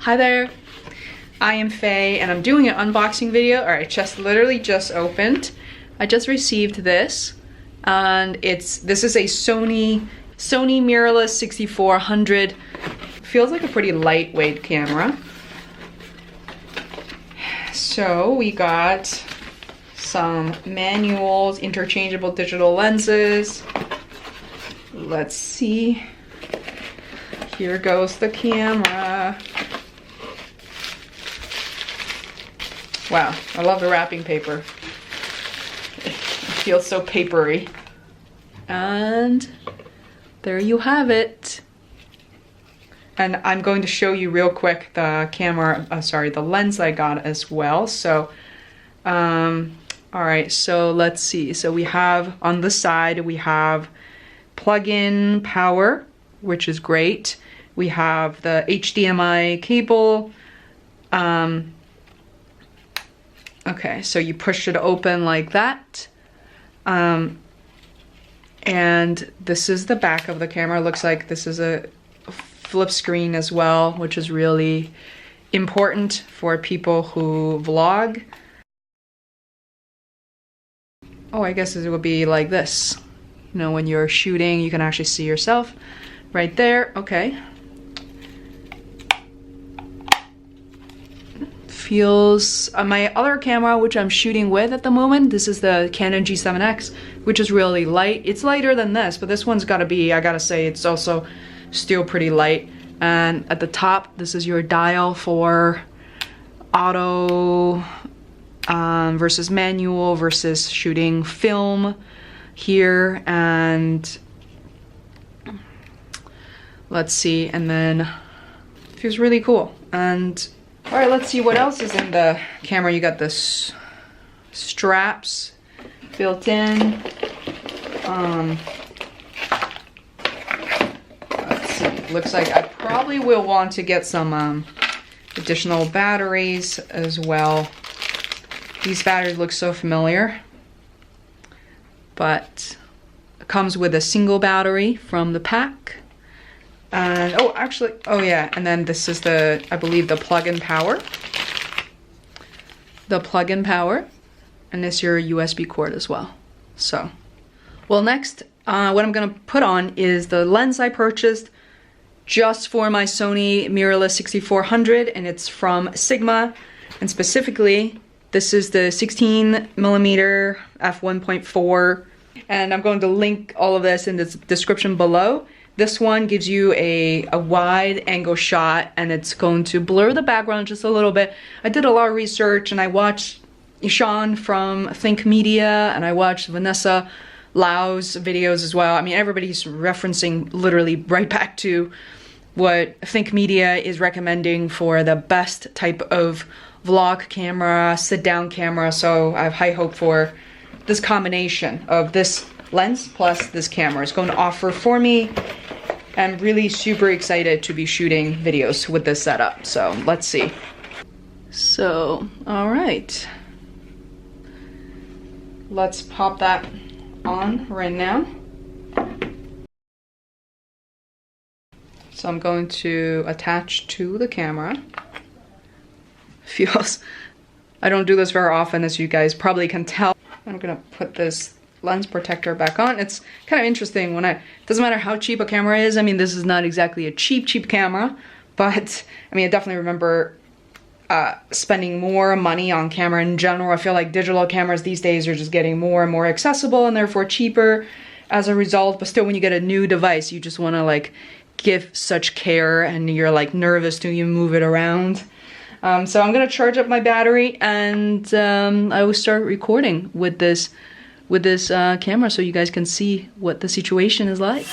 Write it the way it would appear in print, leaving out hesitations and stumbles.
Hi there, I am Faye and I'm doing an unboxing video. Alright, literally just opened. I just received this and this is a Sony Mirrorless 6400. Feels like a pretty lightweight camera. So we got some manuals, interchangeable digital lenses. Let's see. Here goes the camera. Wow, I love the wrapping paper. It feels so papery. And there you have it. And I'm going to show you real quick the camera, the lens I got as well. So, all right, so let's see. So we have, on the side, we have plug-in power, which is great. We have the HDMI cable. Okay, so you push it open like that. And this is the back of the camera. It looks like this is a flip screen as well, which is really important for people who vlog. Oh, I guess it would be like this. You know, when you're shooting, you can actually see yourself right there. Okay. Feels my other camera, which I'm shooting with at the moment, this is the Canon G7X, which is really light. It's lighter than this, but this one's gotta be, I gotta say, it's also still pretty light. And at the top, this is your dial for auto versus manual versus shooting film here. And let's see, and then it feels really cool. And all right, let's see what else is in the camera. You got this straps built in. Let's see, looks like I probably will want to get some additional batteries as well. These batteries look so familiar, but it comes with a single battery from the pack. And oh, actually, oh yeah, and then this is the, I believe, the plug-in power. The plug-in power, and it's your USB cord as well. So, well, next, what I'm gonna put on is the lens I purchased just for my Sony Mirrorless 6400, and it's from Sigma, and specifically, this is the 16mm f1.4, and I'm going to link all of this in the description below. This one gives you a wide angle shot and it's going to blur the background just a little bit. I did a lot of research and I watched Sean from Think Media and I watched Vanessa Lau's videos as well. I mean, everybody's referencing literally right back to what Think Media is recommending for the best type of vlog camera, sit-down camera. So I have high hope for this combination of this lens plus this camera is going to offer for me. I'm really super excited to be shooting videos with this setup, so let's see. So, all right. Let's pop that on right now. So I'm going to attach to the camera. Feels, I don't do this very often, as you guys probably can tell. I'm gonna put this lens protector back on. It's kind of interesting when it doesn't matter how cheap a camera is. I mean, this is not exactly a cheap camera, but I mean, I definitely remember spending more money on camera in general. I feel like digital cameras these days are just getting more and more accessible and therefore cheaper as a result. But still, when you get a new device, you just want to like give such care and you're like nervous to even move it around. So I'm gonna charge up my battery and I will start recording with this camera so you guys can see what the situation is like.